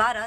12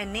NA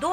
2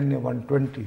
NA 120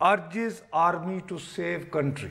urges army to save country.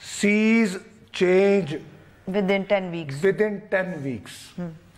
Sees change within 10 weeks. Within 10 weeks.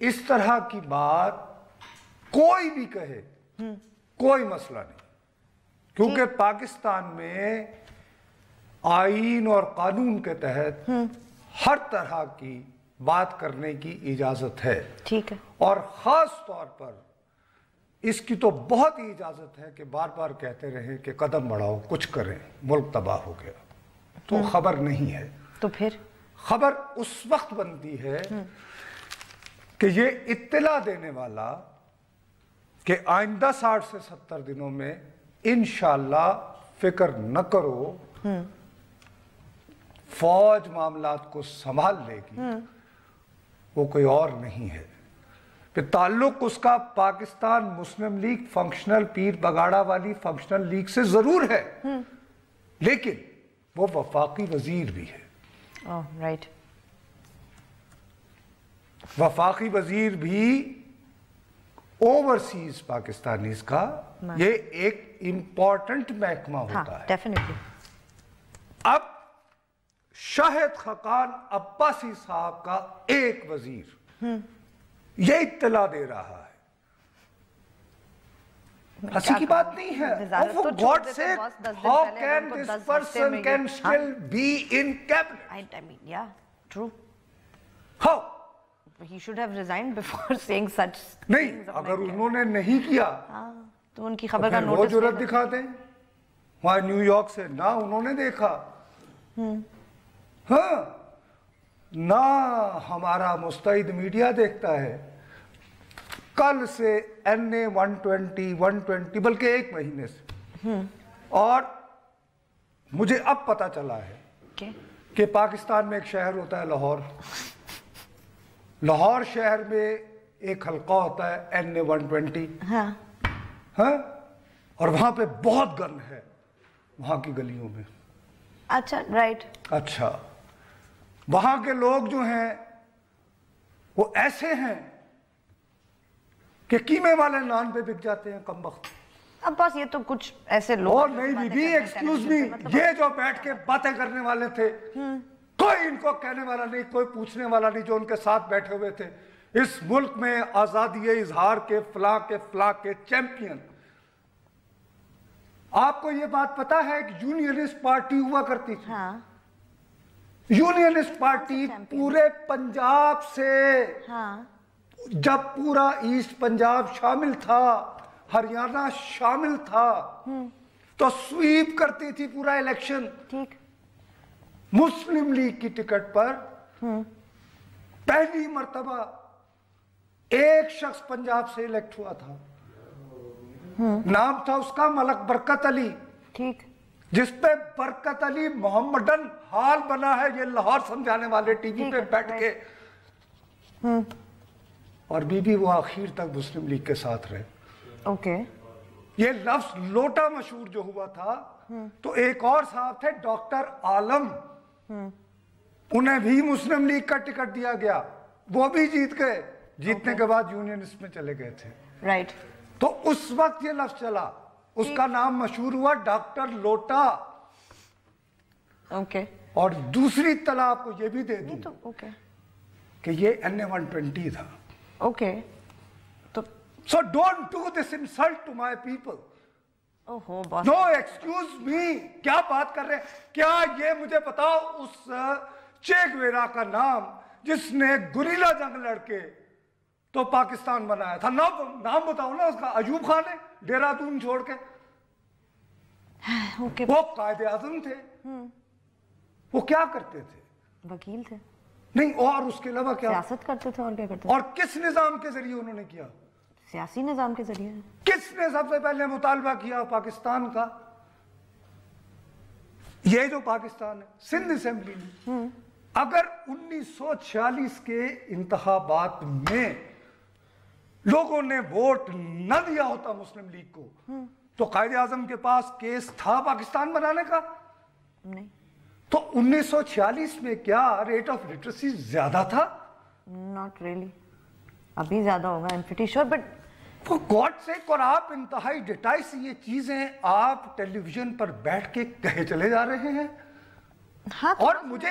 اس طرح کی بات کوئی بھی کہے کوئی مسئلہ نہیں، کیونکہ پاکستان میں آئین اور قانون کے تحت ہر طرح کی بات کرنے کی اجازت ہے، ٹھیک ہے، اور خاص طور پر اس کی تو بہت ہی اجازت ہے کہ بار بار کہتے رہیں کہ قدم بڑھاؤ، کچھ کریں، ملک تباہ ہو گیا، تو خبر نہیں ہے۔ تو پھر خبر اس وقت بنتی ہے کہ یہ اطلاع دینے والا کہ آئندہ 60 سے 70 دنوں میں انشاءاللہ فکر نہ کرو، فوج معاملات کو سنبھال لے گی، وہ کوئی اور نہیں ہے۔ پھر تعلق اس کا پاکستان مسلم لیگ فنکشنل پیر بگاڑا والی فنکشنل لیگ سے ضرور ہے، لیکن وہ وفاقی وزیر بھی ہے۔ رائٹ، وفاقی وزیر بھی اوورسیز پاکستانیز کا یہ ایک امپورٹنٹ محکمہ ہوتا ہے۔ ڈیفینیٹلی۔ اب شاہد خاقان عباسی صاحب کا ایک وزیر یہ اطلاع دے رہا ہے، ہنسی کی بات نہیں ہے۔ For God's sake, how can this person can still be in cabinet? I mean, yeah, true. How? He should have resigned before saying such نہیں، things. اگر انہوں نے نہیں کیا تو ان کی خبر کا وہ نوٹس جرات دکھاتے ہیں، وہاں نیو یارک سے نہ انہوں نے دیکھا، ہاں نہ ہمارا مستعد میڈیا دیکھتا ہے۔ کل سے NA 120 بلکہ ایک مہینے سے، اور مجھے اب پتا چلا ہے کہ پاکستان میں ایک شہر ہوتا ہے لاہور، لاہور شہر میں ایک حلقہ ہوتا ہے NA 120، ہاں، اور وہاں پہ بہت گن ہے وہاں کی گلیوں میں۔ اچھا، رائٹ، اچھا، وہاں کے لوگ جو ہیں وہ ایسے ہیں کہ قیمے والے نان پہ بک جاتے ہیں کم وقت۔ اب بس یہ تو کچھ ایسے لوگ، اور نہیں بی بی، ایکسکیوز می، یہ جو بیٹھ کے باتیں کرنے والے تھے کوئی ان کو کہنے والا نہیں، کوئی پوچھنے والا نہیں، جو ان کے ساتھ بیٹھے ہوئے تھے، اس ملک میں آزادی اظہار کے فلاں کے چیمپئن۔ آپ کو یہ بات پتا ہے کہ یونینسٹ پارٹی ہوا کرتی تھی، یونینسٹ پارٹی پورے پنجاب سے، جب پورا ایسٹ پنجاب شامل تھا، ہریانہ شامل تھا، تو سویپ کرتی تھی پورا الیکشن۔ ٹھیک، مسلم لیگ کی ٹکٹ پر پہلی مرتبہ ایک شخص پنجاب سے الیکٹ ہوا تھا، نام تھا اس کا ملک برکت علی، ٹھیک، جس پہ برکت علی محمدن حال بنا ہے، یہ لاہور سمجھانے والے ٹی وی پہ بیٹھ کے، اور بی بی وہ آخر تک مسلم لیگ کے ساتھ رہے۔ اوکے، یہ لفظ لوٹا مشہور جو ہوا تھا، تو ایک اور صاحب تھے ڈاکٹر عالم، انہیں بھی مسلم لیگ کا ٹکٹ دیا گیا، وہ بھی جیت گئے، جیتنے کے بعد یونینسٹ میں چلے گئے تھے۔ رائٹ، تو اس وقت یہ لفظ چلا، اس کا نام مشہور ہوا ڈاکٹر لوٹا۔ اوکے، اور دوسری اطلاع آپ کو یہ بھی دے دوں اوکے، کہ یہ NA 120 تھا۔ اوکے، تو So don't do this insult to my people. اوہو، بہت No, excuse me, کیا بات کر رہے ہیں؟ کیا یہ مجھے بتاؤ اس چے گویرا کا نام جس نے گریلا جنگ لڑ کے تو پاکستان بنایا تھا، نام بتاؤ نا اس کا۔ ایوب خان ہے، دہرادون چھوڑ کے، وہ قائد اعظم تھے، وہ کیا کرتے تھے؟ وکیل تھے، نہیں، اور اس کے علاوہ کیا؟ سیاست کرتے تھے، اور کیا کرتے تھے؟ اور کس نظام کے ذریعے انہوں نے کیا؟ سیاسی نظام کے ذریعے۔ کس نے سب سے پہلے مطالبہ کیا پاکستان کا؟ یہ جو پاکستان ہے، سندھ اسمبلی میں، اگر 1946 کے انتخابات میں لوگوں نے ووٹ نہ دیا ہوتا مسلم لیگ کو، تو قائد اعظم کے پاس کیس تھا پاکستان بنانے کا؟ نہیں۔ تو 1946 میں کیا ریٹ آف لٹریسی زیادہ تھا؟ ناٹ ریئلی، ابھی زیادہ ہوگا، I'm pretty sure, but For God's sake، اور آپ انتہائی ڈیٹائی سے یہ چیزیں آپ ٹیلی ویژن پر بیٹھ کے کہے چلے جا رہے ہیں۔ اور مجھے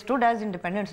stood as independents,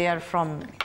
they are from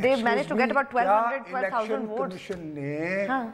they managed to get about 12,000 votes।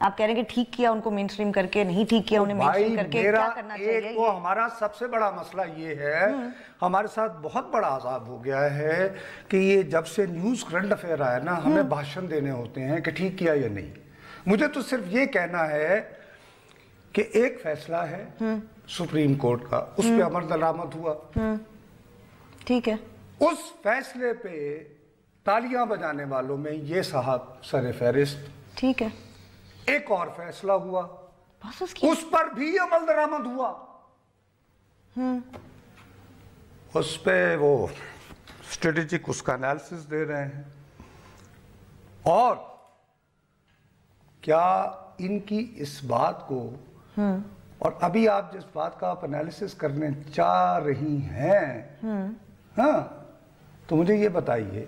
آپ کہہ رہے ہیں کہ ٹھیک کیا ان کو مین اسٹریم کر کے, نہیں ٹھیک کیا انہیں مین اسٹریم کر کے, کیا کرنا چاہیے؟ ایک تو ہمارا سب سے بڑا مسئلہ یہ ہے, ہمارے ساتھ بہت بڑا عذاب ہو گیا ہے کہ یہ جب سے نیوز کرنٹ افیئر آیا نا, ہمیں بھاشن دینے ہوتے ہیں کہ ٹھیک کیا یا نہیں. مجھے تو صرف یہ کہنا ہے کہ ایک فیصلہ ہے سپریم کورٹ کا, اس پہ عمل درآمد ہوا, ٹھیک ہے, اس فیصلے پہ تالیاں بجانے والوں میں یہ صاحب سر فہرست, ٹھیک ہے. ایک اور فیصلہ ہوا, اس پر بھی عمل درآمد ہوا, اس پہ وہ اسٹریٹجک اس کا انالیسس دے رہے ہیں. اور کیا ان کی اس بات کو, اور ابھی آپ جس بات کا آپ انالیسس کرنے چاہ رہی ہیں, ہاں, تو مجھے یہ بتائیے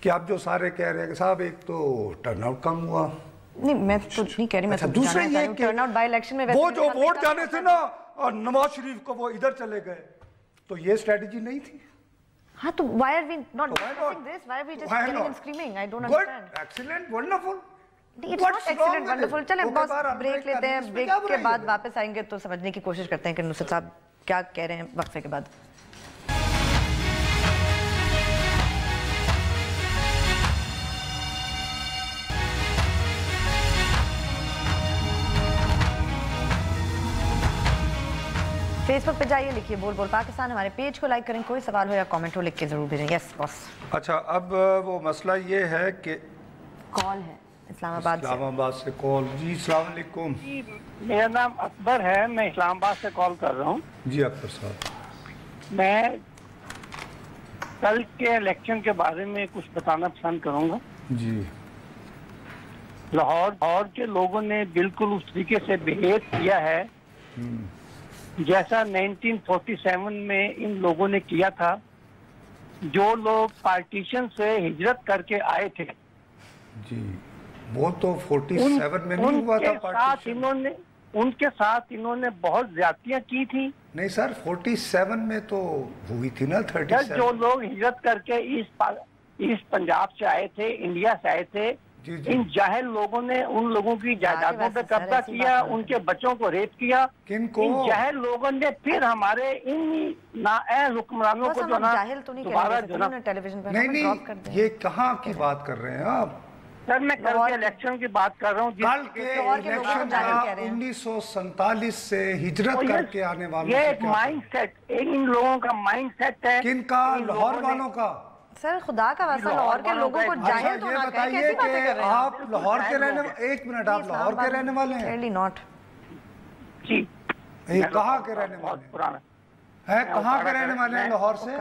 کہ آپ جو سارے کہہ رہے ہیں کہ صاحب ایک تو ٹرن آؤٹ کم ہوا, نہیں میں تو نہیں کہہ رہی, میں تو دوسرے یہ کہ ٹرن آؤٹ بائی الیکشن میں وہ جو ووٹ جانے تھے نا اور نواز شریف کو وہ ادھر چلے گئے, تو یہ اسٹریٹجی نہیں تھی. ہاں تو why are we not discussing this? Why are we just killing and screaming? I don't understand. Good, excellent, wonderful. It's not excellent, wonderful. چلیں بس بریک لیتے ہیں, بریک کے بعد واپس آئیں گے تو سمجھنے کی کوشش کرتے ہیں کہ نصرت صاحب کیا کہہ رہے ہیں وقفے کے بعد. فیس بک پہ جائیے, لکھیے بول بول پاکستان, ہمارے پیج کو لائک کریں, کوئی سوال ہو یا کامنٹ ہو لکھ کے ضرور بھیجیں. یس باس. اچھا, اب وہ مسئلہ یہ ہے کہ کال ہے اسلام آباد سے کال. جی السلام علیکم. جی میرا نام اکبر ہے, میں اسلام آباد سے کال کر رہا ہوں. جی اکبر صاحب, میں کل کے الیکشن کے بارے میں کچھ بتانا پسند کروں گا. جی, لاہور کے لوگوں نے بالکل اس طریقے سے بہیو کیا ہے جیسا 1947 میں ان لوگوں نے کیا تھا. جو لوگ پارٹیشن سے ہجرت کر کے آئے تھے, جی وہ تو 47 میں نہیں ہوا تھا پارٹیشن, ان کے ساتھ انہوں نے بہت زیادتیاں کی تھی. نہیں سر, 47 میں تو ہوئی تھی نا 37. جو لوگ ہجرت کر کے ایسٹ پنجاب سے آئے تھے, انڈیا سے آئے تھے, ان جاہل لوگوں نے ان لوگوں کی جائیدادوں پہ قبضہ کیا, ان کے بچوں کو ریپ کیا. کن کو؟ ان جاہل لوگوں نے پھر ہمارے ان نااہل حکمرانوں کو جو نا دوبارہ جو نا, نہیں یہ کہاں کی بات کر رہے ہیں آپ؟ سر میں کل کے الیکشن کی بات کر رہا ہوں. کل کے الیکشن کا 1947 سے ہجرت کر کے آنے والوں, یہ ایک مائنڈ سیٹ, ان لوگوں کا مائنڈ سیٹ ہے. کن کا؟ لاہور والوں کا. سر خدا کا واسطہ لاہور کے لوگوں کو جاہل تو نہ کہیں, کیسی باتیں کر رہے ہیں آپ؟ لاہور کے رہنے, ایک منٹ, آپ لاہور کے رہنے والے ہیں؟ Clearly not. جی, کہاں کے رہنے والے ہیں؟ کہاں کے رہنے والے ہیں لاہور سے؟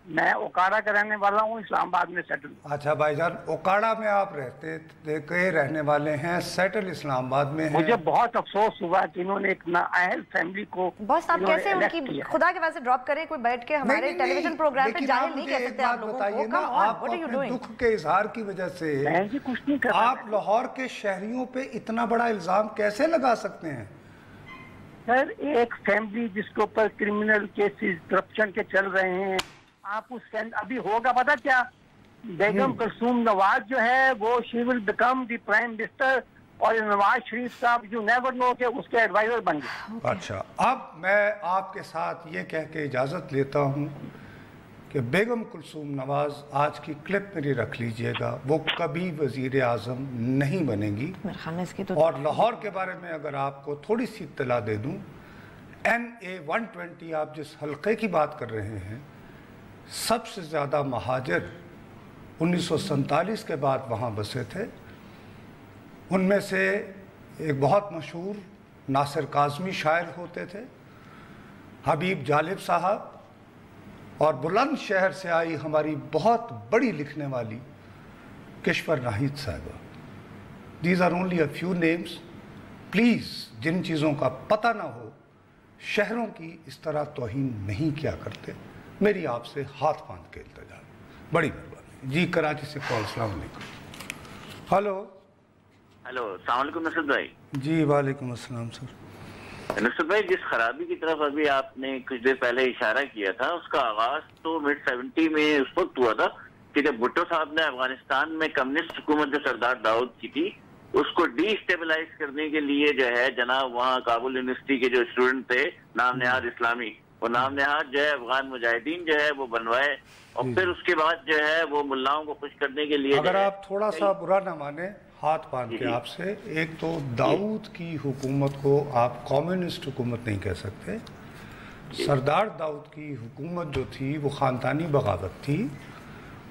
میں اوکاڑا کا رہنے والا ہوں, اسلام آباد میں سیٹل. اچھا بھائی جان, اوکاڑا میں آپ رہنے والے ہیں, سیٹل اسلام آباد میں ہیں. مجھے بہت افسوس ہوا کہ انہوں نے ایک نااہل فیملی کو. بس آپ کیسے ان کی خدا کے واسطے ڈراپ کریں, کوئی بیٹھ کے ہمارے ٹیلی ویژن پروگرام پہ جاہل نہیں کہہ سکتے آپ لوگوں کو. آپ اپنے دکھ کے اظہار کی وجہ سے آپ لاہور کے شہریوں پہ اتنا بڑا الزام کیسے لگا سکتے ہیں؟ سر ایک فیملی جس کے اوپر کرمنل کیسز کرپشن کے چل رہے ہیں, آپ اس ابھی ہوگا پتا کیا, بیگم کلثوم نواز جو ہے وہ she will become the prime minister, اور نواز شریف صاحب جو نیور نو کہ اس کے ایڈوائزر بن گئے. اچھا, اب میں آپ کے ساتھ یہ کہہ کے اجازت لیتا ہوں کہ بیگم کلثوم نواز آج کی کلپ میری رکھ لیجئے گا, وہ کبھی وزیر اعظم نہیں بنے گی. اور لاہور کے بارے میں اگر آپ کو تھوڑی سی اطلاع دے دوں, NA 120 آپ جس حلقے کی بات کر رہے ہیں, سب سے زیادہ مہاجر 1947 کے بعد وہاں بسے تھے. ان میں سے ایک بہت مشہور ناصر کاظمی شاعر ہوتے تھے, حبیب جالب صاحب, اور بلند شہر سے آئی ہماری بہت بڑی لکھنے والی کشور ناہید صاحبہ. These are only a few names. Please جن چیزوں کا پتہ نہ ہو, شہروں کی اس طرح توہین نہیں کیا کرتے. میری آپ سے ہاتھ باندھ کے التجا, بڑی مہربانی. جی کراچی سے کال. السلام علیکم. ہلو السلام علیکم نصرت بھائی. جی وعلیکم السلام سر. نصرت بھائی, جس خرابی کی طرف ابھی آپ نے کچھ دیر پہلے اشارہ کیا تھا, اس کا آغاز تو مڈ 70 میں اس وقت ہوا تھا کہ جب بھٹو صاحب نے افغانستان میں کمیونسٹ حکومت جو سردار داؤد کی تھی اس کو ڈی اسٹیبلائز کرنے کے لیے جو ہے جناب وہاں کابل یونیورسٹی کے جو اسٹوڈنٹ تھے نام نہاد اسلامی، وہ نام نہاد جو ہے افغان مجاہدین جو ہے وہ بنوائے، اور پھر اس کے بعد جو ہے وہ ملاؤں کو خوش کرنے کے لیے اگر آپ تھوڑا سا برا نہ مانیں ہاتھ باندھ کے آپ سے، ایک تو داؤد کی حکومت کو آپ کمیونسٹ حکومت نہیں کہہ سکتے، سردار داؤد کی حکومت جو تھی وہ خاندانی بغاوت تھی،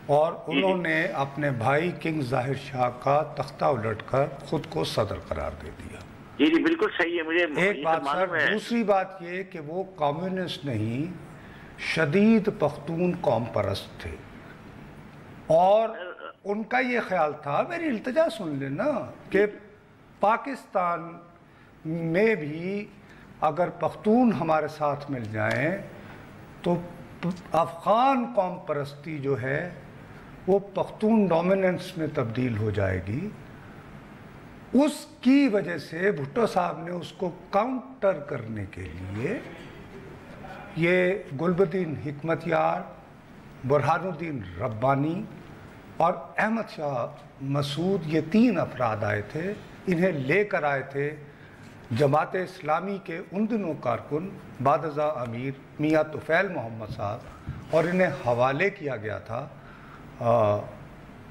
اور انہوں نے اپنے بھائی کنگ ظاہر شاہ کا تختہ الٹ کر خود کو صدر قرار دے دیا۔ جی جی بالکل صحیح ہے، مجھے ایک بات سر، دوسری بات یہ کہ وہ کمیونسٹ نہیں، شدید پختون قوم پرست تھے، اور ان کا یہ خیال تھا، میری التجا سن لینا، کہ پاکستان میں بھی اگر پختون ہمارے ساتھ مل جائیں تو افغان قوم پرستی جو ہے وہ پختون ڈومیننس میں تبدیل ہو جائے گی۔ اس کی وجہ سے بھٹو صاحب نے اس کو کاؤنٹر کرنے کے لیے یہ گلبدین حکمت یار، برہان الدین ربانی اور احمد شاہ مسعود، یہ 3 افراد آئے تھے، انہیں لے کر آئے تھے جماعت اسلامی کے ان دنوں کارکن بعد ازاں امیر میاں طفیل محمد صاحب، اور انہیں حوالے کیا گیا تھا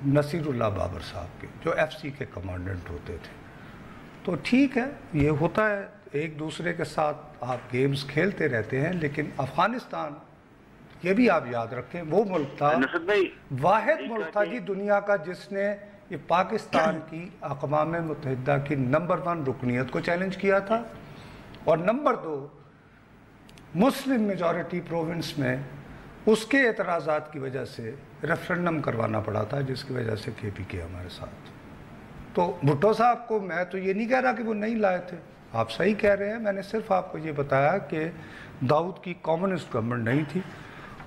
نصیر اللہ بابر صاحب کے، جو ایف سی کے کمانڈنٹ ہوتے تھے۔ تو ٹھیک ہے، یہ ہوتا ہے، ایک دوسرے کے ساتھ آپ گیمز کھیلتے رہتے ہیں، لیکن افغانستان، یہ بھی آپ یاد رکھیں، وہ ملک تھا، واحد ملک تھا جی دنیا کا جس نے یہ پاکستان کی اقوام متحدہ کی نمبر 1 رکنیت کو چیلنج کیا تھا، اور نمبر 2 مسلم میجورٹی پروونس میں اس کے اعتراضات کی وجہ سے ریفرنڈم کروانا پڑا تھا، جس کی وجہ سے کے پی کے ہمارے ساتھ۔ تو بھٹو صاحب کو میں تو یہ نہیں کہہ رہا کہ وہ نہیں لائے تھے، آپ صحیح کہہ رہے ہیں، میں نے صرف آپ کو یہ بتایا کہ داؤد کی کمیونسٹ گورنمنٹ نہیں تھی،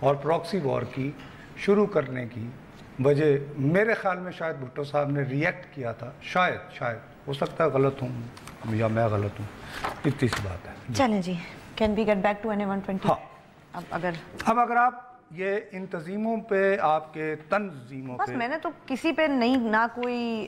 اور پراکسی وار کی شروع کرنے کی وجہ میرے خیال میں شاید بھٹو صاحب نے ریئیکٹ کیا تھا، شاید ہو سکتا ہے غلط ہوں یا میں غلط ہوں، اتنی سی بات ہے۔ چلیں جی، can we get back to NA 120؟ ہاں، اب اگر آپ یہ ان تنظیموں پہ، آپ کے تنظیموں بس پہ، میں نے تو کسی پہ نہیں نہ کوئی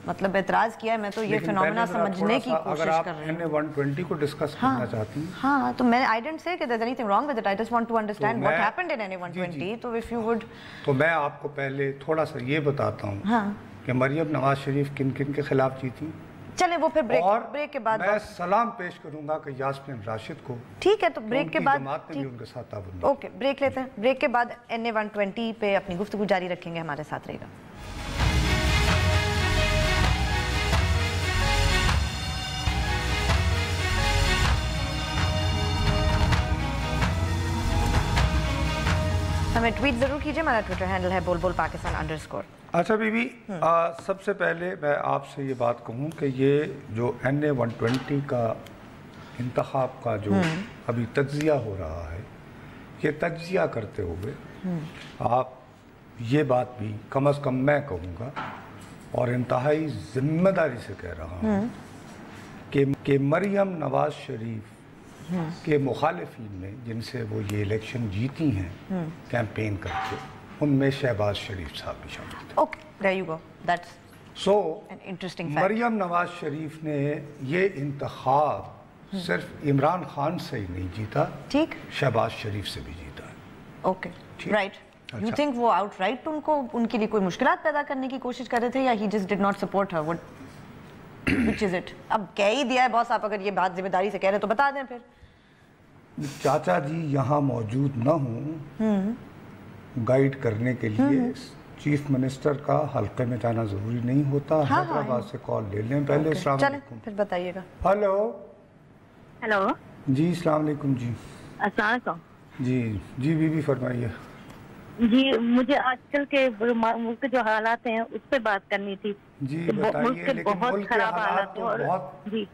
مطلب اعتراض کیا ہے، میں تو یہ فینومینا سمجھنے کی کوشش کر رہی ہوں۔ اگر آپ NA 120 کو ڈسکس کرنا چاہتی ہیں، ہاں تو میں I didn't say that there's anything wrong with it, I just want to understand what happened in NA 120, تو if you would، تو میں آپ کو پہلے تھوڑا سا یہ بتاتا ہوں کہ مریم نواز شریف کن کن کے خلاف جیتی، چلیں وہ پھر بریک کے بعد میں سلام پیش کروں گا کہ یاسمین راشد کو، ٹھیک ہے، تو بریک کے بعد جماعت نے بھی ان کے ساتھ تعاون، اوکے بریک لیتے ہیں، بریک کے بعد NA 120 پہ اپنی گفتگو جاری رکھیں گے، ہمارے ساتھ رہے گا۔ ہمیں ٹویٹ ضرور کیجئے، ہمارا ٹویٹر ہینڈل ہے بول بول پاکستان _ اچھا بی بی، سب سے پہلے میں آپ سے یہ بات کہوں کہ یہ جو NA 120 کا انتخاب کا جو ابھی تجزیہ ہو رہا ہے، یہ تجزیہ کرتے ہوئے آپ یہ بات بھی کم از کم میں کہوں گا، اور انتہائی ذمہ داری سے کہہ رہا ہوں، کہ مریم نواز شریف کے مخالفین میں جن سے وہ یہ الیکشن جیتی ہیں کیمپین کر کے، ان میں شہباز شریف صاحب بھی شامل تھے۔ Okay, there you go, that's an interesting fact۔ Maryam Nawaz Sharif نے یہ انتخاب صرف عمران خان سے ہی نہیں جیتا، ٹھیک، شہباز شریف سے بھی جیتا ہے۔ اوکے، رائٹ، you think وہ آؤٹ رائٹ ان کے لیے کوئی مشکلات پیدا کرنے کی کوشش کر رہے تھے، یا he just did not support her, which is it؟ اب کہہ ہی دیا ہے باس، آپ اگر یہ بات ذمہ داری سے کہہ رہے تو بتا دیں پھر۔ چاچا جی یہاں موجود نہ ہوں گائیڈ کرنے کے لیے، چیف منسٹر کا حلقے میں جانا ضروری نہیں ہوتا، حیدرآباد سے کال لے لیں پہلے۔ السلام علیکم، پھر بتائیے گا۔ ہلو جی، السلام علیکم جی۔ السلام علیکم جی بی بی فرمائیے۔ جی مجھے آج کل کے ملک جو حالات ہیں اس پہ بات کرنی تھی۔ جی بتائیے، لیکن ملک کے حالات تو بہت، جی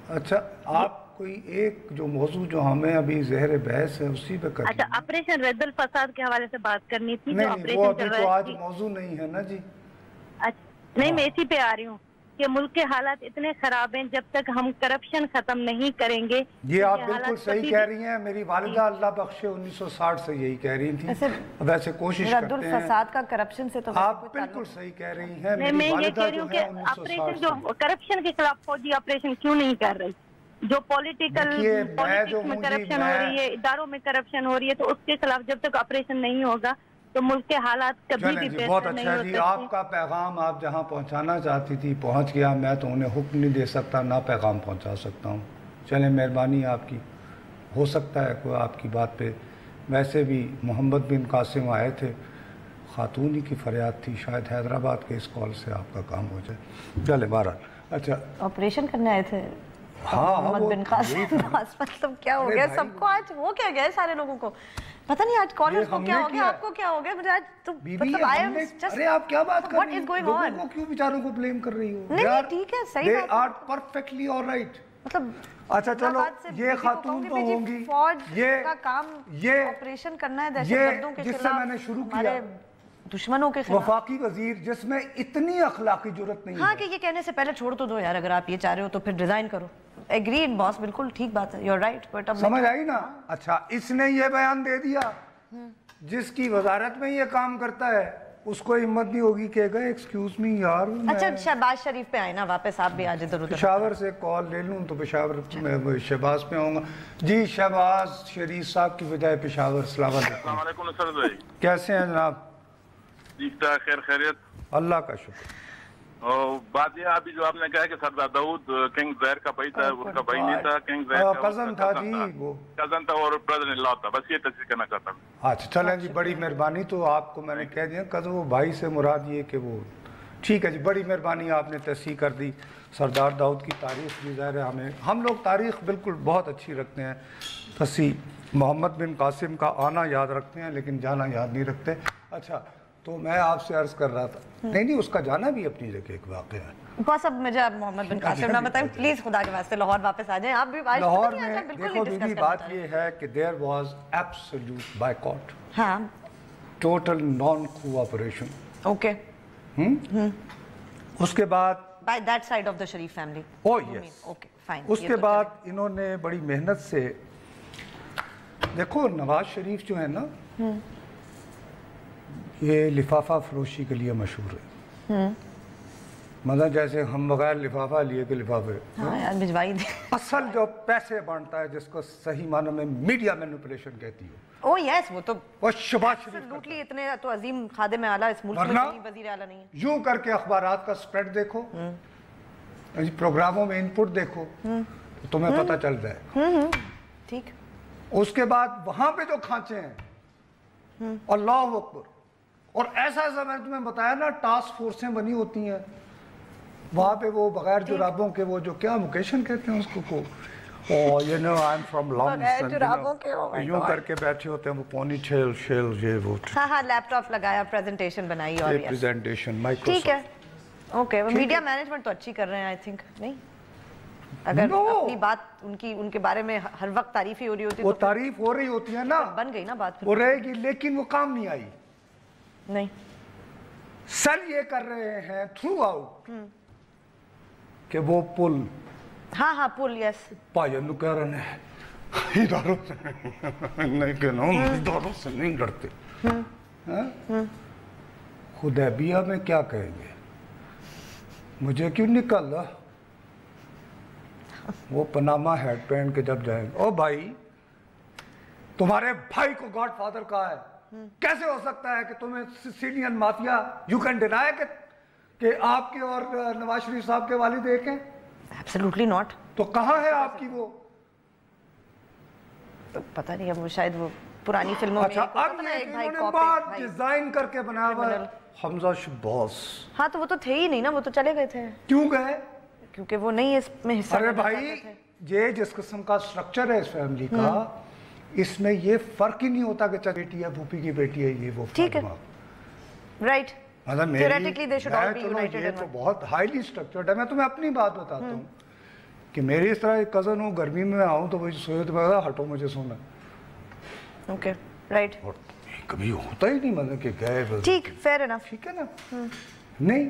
اچھا آپ کوئی ایک جو موضوع جو ہمیں ابھی زہر بحث ہے اسی پہ کریں۔ اچھا، آپریشن رد الفساد کے حوالے سے بات کرنی تھی۔ نہیں، وہ ابھی تو آج موضوع نہیں ہے نا جی۔ اچھا نہیں، میں اسی پہ آ رہی ہوں۔ کہ ملک کے حالات اتنے خراب ہیں جب تک ہم کرپشن ختم نہیں کریں گے. یہ آپ بالکل صحیح کہہ رہی ہیں. میری والدہ اللہ بخشے 1960 سے یہی کہہ رہی تھی. ویسے کوشش کرتے ہیں. فساد کا کرپشن سے تو آپ بالکل صحیح کہہ رہی ہیں. میں یہ کہہ رہی ہوں کہ آپریشن جو کرپشن کے خلاف فوجی آپریشن کیوں نہیں کر رہی؟ جو پولیٹکس میں کرپشن ہو رہی ہے, اداروں میں کرپشن ہو رہی ہے, تو اس کے خلاف جب تک آپریشن نہیں ہوگا تو ملک کے حالات کبھی بھی بہتر نہیں ہو سکتے. آپ کا پیغام آپ جہاں پہنچانا چاہتی تھی پہنچ گیا. میں تو انہیں حکم نہیں دے سکتا, نہ پیغام پہنچا سکتا ہوں. چلیں مہربانی آپ کی. ہو سکتا ہے کوئی آپ کی بات پہ. ویسے بھی محمد بن قاسم آئے تھے, خاتون ہی کی فریاد تھی, شاید حیدرآباد کے اس کال سے آپ کا کام ہو جائے. چلے بہرحال. اچھا آپریشن کرنے آئے تھے محمد بن قاسم. مطلب کیا ہو گیا سب کو آج؟ وہ کیا گیا سارے لوگوں کو پتہ نہیں آج کالرز کو کیا ہو گیا, آپ کو کیا ہو گیا؟ مجھے آج تو مطلب ارے آپ کیا بات کر رہی ہیں؟ لوگوں کو کیوں بیچاروں کو بلیم کر رہی ہو؟ نہیں ٹھیک ہے صحیح بات. They are perfectly all right. مطلب اچھا چلو یہ خاتون تو ہوں گی, فوج کا کام آپریشن کرنا ہے دہشت گردوں کے خلاف, جس سے میں نے شروع کیا دشمنوں کے خلاف. وفاقی وزیر جس میں اتنی اخلاقی جرت نہیں ہے. ہاں کہ یہ کہنے سے پہلے چھوڑ تو دو یار, اگر آپ یہ چاہ رہے ہو تو پھر ریزائن کرو. ایگریڈ باس, بالکل ٹھیک بات ہے, یو آر رائٹ. بٹ اب سمجھ آئی نا. اچھا اس نے یہ بیان دے دیا, جس کی وزارت میں یہ کام کرتا ہے اس کو ہمت نہیں ہوگی کہ گئے ایکسکیوز می یار. اچھا شہباز شریف پہ آئے نا واپس, آپ بھی آج ادھر ادھر. پشاور سے کال لے لوں تو پشاور میں شہباز پہ آؤں گا. جی شہباز شریف صاحب کی بجائے پشاور. السلام علیکم سر بھائی, کیسے ہیں جناب؟ ٹھیک ٹھاک, خیر خیریت, اللہ کا شکر. بات یہ ابھی جو آپ نے کہا کہ سردار داؤد کنگ زہر کا بھائی تھا, ان کا بھائی نہیں تھا, کنگ زہر کا کزن تھا. جی وہ کزن تھا اور برادر ان لا تھا. بس یہ تصدیق کرنا چاہتا ہوں. اچھا چلیں جی, بڑی مہربانی. تو آپ کو میں نے کہہ دیا کزن, وہ بھائی سے مراد یہ کہ وہ ٹھیک ہے جی, بڑی مہربانی آپ نے تصحیح کر دی. سردار داؤد کی تاریخ بھی ظاہر ہے ہم لوگ تاریخ بالکل بہت اچھی رکھتے ہیں. تصحیح محمد بن قاسم کا آنا یاد رکھتے ہیں لیکن جانا یاد نہیں رکھتے. اچھا تو میں آپ سے عرض کر رہا تھا, نہیں اس کا جانا بھی اپنی جگہ ایک واقعہ ہے. بس اب مجھے آپ محمد بن قاسم نہ بتائیں پلیز, خدا کے واسطے لاہور واپس آ جائیں. آپ بھی لاہور میں دیکھو بیوی, بات یہ ہے کہ دیر واز ایبسولوٹ بائیکاٹ, ہاں ٹوٹل نان کوآپریشن. اوکے, اس کے بعد by that side of the Sharif family. Oh yes, okay fine. اس کے بعد انہوں نے بڑی محنت سے, دیکھو نواز شریف جو ہے نا یہ لفافہ فروشی کے لیے مشہور ہے. مطلب جیسے ہم بغیر لفافہ لیے کہ لفافے, اصل جو پیسے بانٹتا ہے جس کو صحیح معنی میں میڈیا مینیپولیشن کہتی ہے. او یس, وہ تو شہباز شریف لوٹلی اتنے تو عظیم خادم اعلیٰ اس ملک میں وزیر اعلیٰ نہیں ہے. یوں کر کے اخبارات کا سپریڈ دیکھو, پروگراموں میں انپٹ دیکھو تو تمہیں پتہ چل جائے. ٹھیک. اس کے بعد وہاں پہ جو کھانچے ہیں, اللہ اکبر, اور ایسا ایسا میں نے تمہیں بتایا نا ٹاسک فورسیں بنی ہوتی ہیں وہاں پہ, وہ بغیر جرابوں کے, وہ جو کیا لوکیشن کہتے ہیں اس کو, you know I'm from London, یوں کر کے بیٹھے ہوتے ہیں, وہ پونی ٹیل شیل یہ وہ. ہاں لیپ ٹاپ لگایا, پریزنٹیشن بنائی, اور پریزنٹیشن مائکروسافٹ. ٹھیک ہے اوکے. میڈیا مینجمنٹ تو اچھی کر رہے ہیں آئی تھنک, نہیں اگر اپنی بات ان کے بارے میں ہر وقت تعریف ہی ہو رہی ہوتی, وہ تعریف ہو رہی ہوتی ہے نا, بن گئی نا بات, وہ رہے گی, لیکن وہ کام نہیں آئی. نہیں سر یہ کر رہے ہیں تھرو آؤٹ کہ وہ پل, ہاں پل, یس پاجنو کہہ رہے ہیں اداروں سے نہیں کہنا, اداروں سے نہیں ڈرتے. حدیبیہ میں کیا کہیں گے, مجھے کیوں نکالا, وہ پناما ہیڈ پہن کے جب جائیں گے, او بھائی تمہارے بھائی کو گاڈ فادر کہا ہے, کیسے ہو سکتا ہے کہ تمہیں سیسیلین مافیا, یو کین ڈینائی کہ آپ کے اور نواز شریف صاحب کے والد ایک ہیں؟ Absolutely not. تو کہاں ہے آپ کی وہ, پتہ نہیں, اب وہ شاید وہ پرانی فلموں میں. اچھا اب یہ بات ڈیزائن کر کے بنا ہوا ہے حمزہ شہباز. ہاں تو وہ تو تھے ہی نہیں نا, وہ تو چلے گئے تھے. کیوں گئے؟ کیونکہ وہ نہیں اس میں حصہ. ارے بھائی یہ جس قسم کا سٹرکچر ہے اس فیملی کا, اس میں یہ فرق ہی نہیں ہوتا کہ بیٹی ہے, پھوپھی کی بیٹی ہے, یہ وہ. ٹھیک ہے right, theoretically they should all be united. یہ تو بہت ہائیلی سٹرکچرڈ ہے. میں تمہیں اپنی بات بتاتا ہوں کہ میری اس طرح ایک کزن ہوں, گرمی میں آؤں تو مجھے سوئے تو میں ہٹو مجھے سونا. Okay right. کبھی ہوتا ہی نہیں مطلب کہ گئے. ٹھیک, فیئر انف. ٹھیک ہے نا. نہیں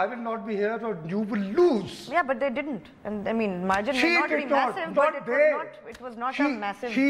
I will not be here or you will lose. Yeah, but they didn't. And I mean, margin may not be massive, but it was not a massive. She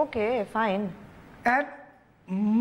okay, fine. And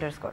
_